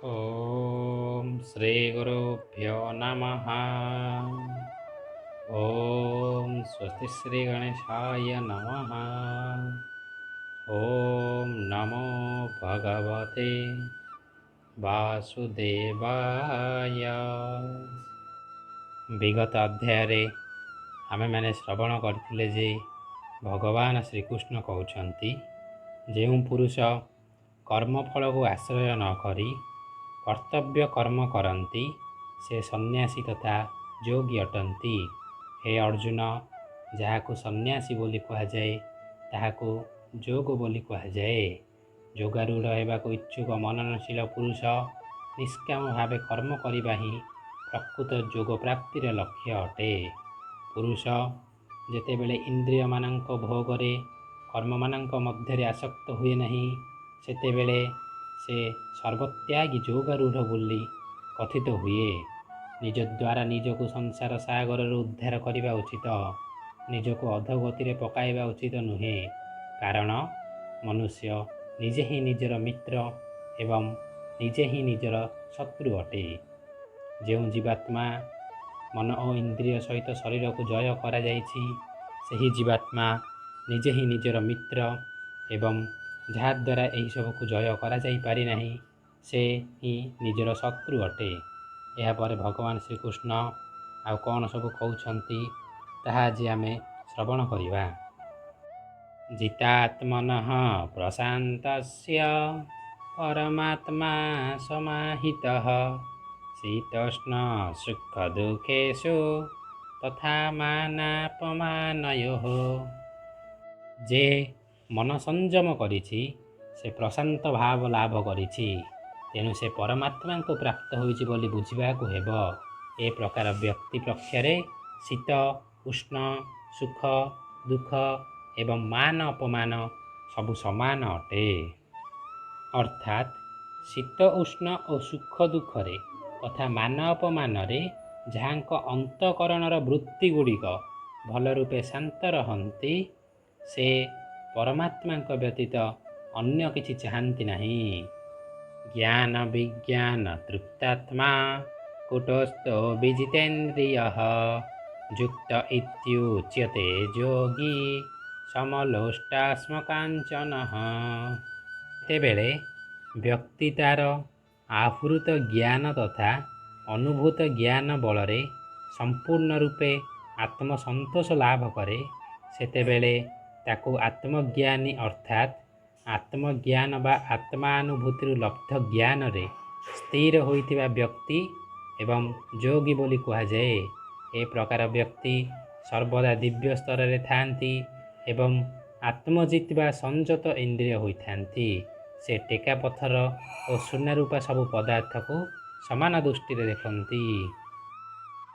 ॐ श्रीगुरुभ्यो नमः। ॐ स्वस्ति श्रीगणेशाय नमः। ॐ नमो भगवते वासुदेवाय। विगत अध्याୟରେ आमेମାନେ ଶ୍ରବଣ କରିଥିଲେ ଯେ ଭଗବାନ ଶ୍ରୀକୃଷ୍ଣ କହୁଛନ୍ତି, ଯେଉଁ ପୁରୁଷ କର୍ମଫଳକୁ ଆଶ୍ରୟ ନ କରି କର୍ତ୍ତବ୍ୟ କର୍ମ କରନ୍ତି ସେ ସନ୍ନ୍ୟାସୀ ତଥା ଯୋଗୀ ଅଟନ୍ତି। ହେ ଅର୍ଜୁନ, ଯାହାକୁ ସନ୍ନ୍ୟାସୀ ବୋଲି କୁହାଯାଏ ତାହାକୁ ଯୋଗ ବୋଲି କୁହାଯାଏ। ଯୋଗାରୂଢ଼ ହେବାକୁ ଇଚ୍ଛୁକ ମନନଶୀଳ ପୁରୁଷ ନିଷ୍କାମ ଭାବେ କର୍ମ କରିବା ହିଁ ପ୍ରକୃତ ଯୋଗ ପ୍ରାପ୍ତିର ଲକ୍ଷ୍ୟ ଅଟେ। ପୁରୁଷ ଯେତେବେଳେ ଇନ୍ଦ୍ରିୟମାନଙ୍କ ଭୋଗରେ କର୍ମମାନଙ୍କ ମଧ୍ୟରେ ଆସକ୍ତ ହୁଏ ନାହିଁ, ସେତେବେଳେ ସେ ସର୍ବତ୍ୟାଗୀ ଯୋଗାରୂଢ଼ ବୋଲି କଥିତ ହୁଏ। ନିଜ ଦ୍ୱାରା ନିଜକୁ ସଂସାର ସାଗରରୁ ଉଦ୍ଧାର କରିବା ଉଚିତ, ନିଜକୁ ଅଧୋଗତିରେ ପକାଇବା ଉଚିତ ନୁହେଁ। କାରଣ ମନୁଷ୍ୟ ନିଜେ ହିଁ ନିଜର ମିତ୍ର ଏବଂ ନିଜେ ହିଁ ନିଜର ଶତ୍ରୁ ଅଟେ। ଯେଉଁ ଜୀବାତ୍ମା ମନ ଓ ଇନ୍ଦ୍ରିୟ ସହିତ ଶରୀରକୁ ଜୟ କରାଯାଇଛି, ସେହି ଜୀବାତ୍ମା ନିଜେ ହିଁ ନିଜର ମିତ୍ର ଏବଂ ଯାହାଦ୍ୱାରା ଏହିସବୁକୁ ଜୟ କରାଯାଇ ପାରିନାହିଁ ସେ ହିଁ ନିଜର ଶତ୍ରୁ ଅଟେ। ଏହାପରେ ଭଗବାନ ଶ୍ରୀକୃଷ୍ଣ ଆଉ କ'ଣ ସବୁ କହୁଛନ୍ତି ତାହା ଆଜି ଆମେ ଶ୍ରବଣ କରିବା। ଜିତାତ୍ମନଃ ପ୍ରଶାନ୍ତସ୍ୟ ପରମାତ୍ମା ସମାହିତଃ ଶୀତୋଷ୍ଣ ସୁଖ ଦୁଃଖେଷୁ ତଥା ମାନାପମାନୟୋଃ। ଯେ ମନ ସଂଯମ କରିଛି ସେ ପ୍ରଶାନ୍ତ ଭାବ ଲାଭ କରିଛି, ତେଣୁ ସେ ପରମାତ୍ମାଙ୍କୁ ପ୍ରାପ୍ତ ହୋଇଛି ବୋଲି ବୁଝିବାକୁ ହେବ। ଏ ପ୍ରକାର ବ୍ୟକ୍ତି ପକ୍ଷରେ ଶୀତ ଉଷ୍ଣ, ସୁଖ ଦୁଃଖ ଏବଂ ମାନ ଅପମାନ ସବୁ ସମାନ ଅଟେ। ଅର୍ଥାତ୍ ଶୀତ ଉଷ୍ଣ ଓ ସୁଖ ଦୁଃଖରେ ତଥା ମାନ ଅପମାନରେ ଯାହାଙ୍କ ଅନ୍ତଃକରଣର ବୃତ୍ତିଗୁଡ଼ିକ ଭଲ ରୂପେ ଶାନ୍ତ ରହନ୍ତି, ସେ ପରମାତ୍ମାଙ୍କ ବ୍ୟତୀତ ଅନ୍ୟ କିଛି ଚାହାନ୍ତି ନାହିଁ। ଜ୍ଞାନ ବିଜ୍ଞାନ ତୃପ୍ତାତ୍ମା କୁଟସ୍ଥୋ ବିଜିତେନ୍ଦ୍ରିୟଃ ଯୁକ୍ତ ଇତ୍ୟୁଚ୍ୟତେ ଯୋଗୀ ସମଲୋଷ୍ଟାଶ୍ମକାଞ୍ଚନଃ। ସେତେବେଳେ ବ୍ୟକ୍ତି ତା'ର ଆହୃତ ଜ୍ଞାନ ତଥା ଅନୁଭୂତ ଜ୍ଞାନ ବଳରେ ସମ୍ପୂର୍ଣ୍ଣ ରୂପେ ଆତ୍ମସନ୍ତୋଷ ଲାଭ କରେ। ସେତେବେଳେ ତାକୁ ଆତ୍ମଜ୍ଞାନୀ ଅର୍ଥାତ୍ ଆତ୍ମଜ୍ଞାନ ବା ଆତ୍ମାନୁଭୂତିରୁ ଲବ୍ଧ ଜ୍ଞାନରେ ସ୍ଥିର ହୋଇଥିବା ବ୍ୟକ୍ତି ଏବଂ ଯୋଗୀ ବୋଲି କୁହାଯାଏ। ଏ ପ୍ରକାର ବ୍ୟକ୍ତି ସର୍ବଦା ଦିବ୍ୟ ସ୍ତରରେ ଥାଆନ୍ତି ଏବଂ ଆତ୍ମଜିତ୍ ବା ସଂଯତ ଇନ୍ଦ୍ରିୟ ହୋଇଥାନ୍ତି। ସେ ଟେକା ପଥର ଓ ସୁନା ରୂପା ସବୁ ପଦାର୍ଥକୁ ସମାନ ଦୃଷ୍ଟିରେ ଦେଖନ୍ତି।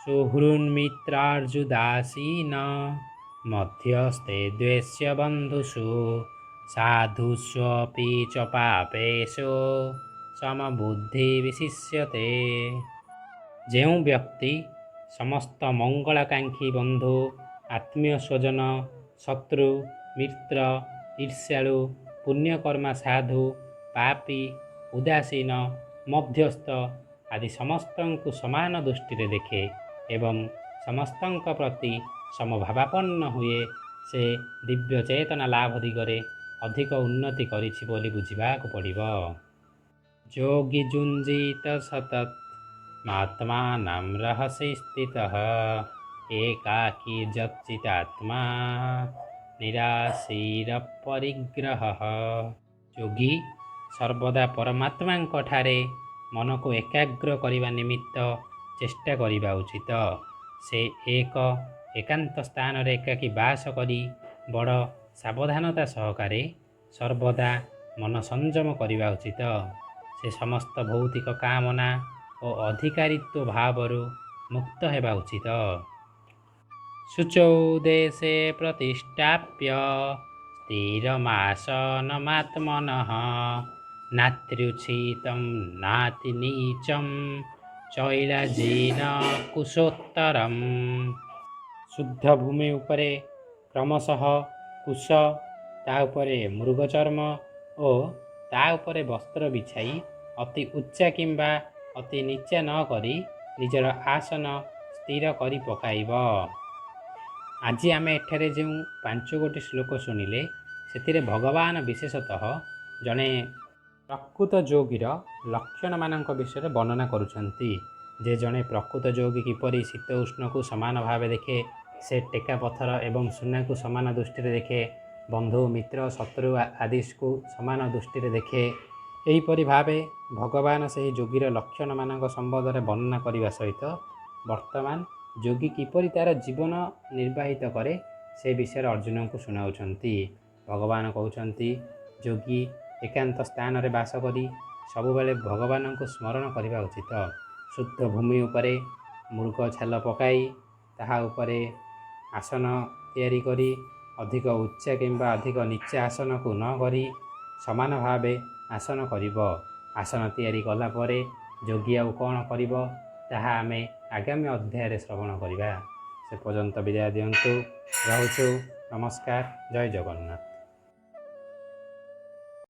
ସୁହୃନ୍ମିତ୍ରାର୍ଜୁଦାସୀନ ମଧ୍ୟସ୍ତେ ଦ୍ୱେଷ୍ୟ ବନ୍ଧୁଷୁ ସାଧୁଷ୍ୱପି च ପାପେଷୁ ସମବୁଦ୍ଧି ବିଶିଷ୍ୟତେ। ଯେଉଁ ବ୍ୟକ୍ତି ସମସ୍ତ ମଙ୍ଗଳାକାଂକ୍ଷୀ ବନ୍ଧୁ, ଆତ୍ମୀୟ ସ୍ୱଜନ, ଶତ୍ରୁ, ମିତ୍ର, ଈର୍ଷ୍ୟାଳୁ, ପୁଣ୍ୟକର୍ମା, ସାଧୁ, ପାପୀ, ଉଦାସୀନ, ମଧ୍ୟସ୍ଥ ଆଦି ସମସ୍ତଙ୍କୁ ସମାନ ଦୃଷ୍ଟିରେ ଦେଖେ ଏବଂ ସମସ୍ତଙ୍କ ପ୍ରତି ସମଭାବାପନ୍ନ ହୁଏ, ସେ ଦିବ୍ୟ ଚେତନା ଲାଭ ଦିଗରେ ଅଧିକ ଉନ୍ନତି କରିଛି ବୋଲି ବୁଝିବାକୁ ପଡ଼ିବ। ଯୋଗୀ ଯୁଞ୍ଜିତ ସତତ୍ ମାତ୍ମାନାଂ ରହସି ସ୍ଥିତଃ ଏକାକୀ ଯच्चितात्मा ନିରାଶୀର ପରିଗ୍ରହଃ। ଯୋଗୀ ସର୍ବଦା ପରମାତ୍ମାଙ୍କ ଠାରେ ମନକୁ ଏକାଗ୍ର କରିବା ନିମିତ୍ତ ଚେଷ୍ଟା କରିବା ଉଚିତ। ସେ ଏକାନ୍ତ ସ୍ଥାନରେ ଏକାକୀ ବାସ କରି ବଡ଼ ସାବଧାନତା ସହକାରେ ସର୍ବଦା ମନ ସଂଯମ କରିବା ଉଚିତ। ସେ ସମସ୍ତ ଭୌତିକ କାମନା ଓ ଅଧିକାରିତ୍ୱ ଭାବରୁ ମୁକ୍ତ ହେବା ଉଚିତ। ଶୁଚୌ ଦେଶେ ପ୍ରତିଷ୍ଠାପ୍ୟ ସ୍ଥିରମାସନମାତ୍ମନଃ ନାତ୍ୟୁଚ୍ଛିତଂ ନାତିନୀଚଂ ଚୈଳାଜିନ କୁଶୋତ୍ତରମ୍। ଶୁଦ୍ଧ ଭୂମି ଉପରେ କ୍ରମଶଃ କୁଶ, ତା ଉପରେ ମୃଗଚର୍ମ ଓ ତା ଉପରେ ବସ୍ତ୍ର ବିଛାଇ ଅତି ଉଚ୍ଚା କିମ୍ବା ଅତି ନିଚା ନ କରି ନିଜର ଆସନ ସ୍ଥିର କରି ପକାଇବ। ଆଜି ଆମେ ଏଠାରେ ଯେଉଁ 5 ଶ୍ଲୋକ ଶୁଣିଲେ ସେଥିରେ ଭଗବାନ ବିଶେଷତଃ ଜଣେ ପ୍ରକୃତ ଯୋଗୀର ଲକ୍ଷଣମାନଙ୍କ ବିଷୟରେ ବର୍ଣ୍ଣନା କରୁଛନ୍ତି। ଯେ ଜଣେ ପ୍ରକୃତ ଯୋଗୀ କିପରି ଶୀତ ଉଷ୍ଣକୁ ସମାନ ଭାବେ ଦେଖେ, ସେ ଟେକା ପଥର ଏବଂ ସୁନାକୁ ସମାନ ଦୃଷ୍ଟିରେ ଦେଖେ, ବନ୍ଧୁ ମିତ୍ର ଶତ୍ରୁ ଆଦିକୁ ସମାନ ଦୃଷ୍ଟିରେ ଦେଖେ, ଏହିପରି ଭାବେ ଭଗବାନ ସେହି ଯୋଗୀର ଲକ୍ଷଣମାନଙ୍କ ସମ୍ବନ୍ଧରେ ବର୍ଣ୍ଣନା କରିବା ସହିତ ବର୍ତ୍ତମାନ ଯୋଗୀ କିପରି ତା'ର ଜୀବନ ନିର୍ବାହିତ କରେ ସେ ବିଷୟରେ ଅର୍ଜୁନଙ୍କୁ ଶୁଣାଉଛନ୍ତି। ଭଗବାନ କହୁଛନ୍ତି ଯୋଗୀ ଏକାନ୍ତ ସ୍ଥାନରେ ବାସ କରି ସବୁବେଳେ ଭଗବାନଙ୍କୁ ସ୍ମରଣ କରିବା ଉଚିତ। ଶୁଦ୍ଧ ଭୂମି ଉପରେ ମୃଗ ଛାଲ ପକାଇ ତାହା ଉପରେ ଆସନ ତିଆରି କରି ଅଧିକ ଉଚ୍ଚା କିମ୍ବା ଅଧିକ ନିଚା ଆସନକୁ ନ କରି ସମାନ ଭାବେ ଆସନ କରିବ। ଆସନ ତିଆରି କଲା ପରେ ଯୋଗୀ ଆଉ କ'ଣ କରିବ ତାହା ଆମେ ଆଗାମୀ ଅଧ୍ୟାୟରେ ଶ୍ରବଣ କରିବା। ସେ ପର୍ଯ୍ୟନ୍ତ ବିଦାୟ ଦିଅନ୍ତୁ। ରହୁଛୁ। ନମସ୍କାର। ଜୟ ଜଗନ୍ନାଥ।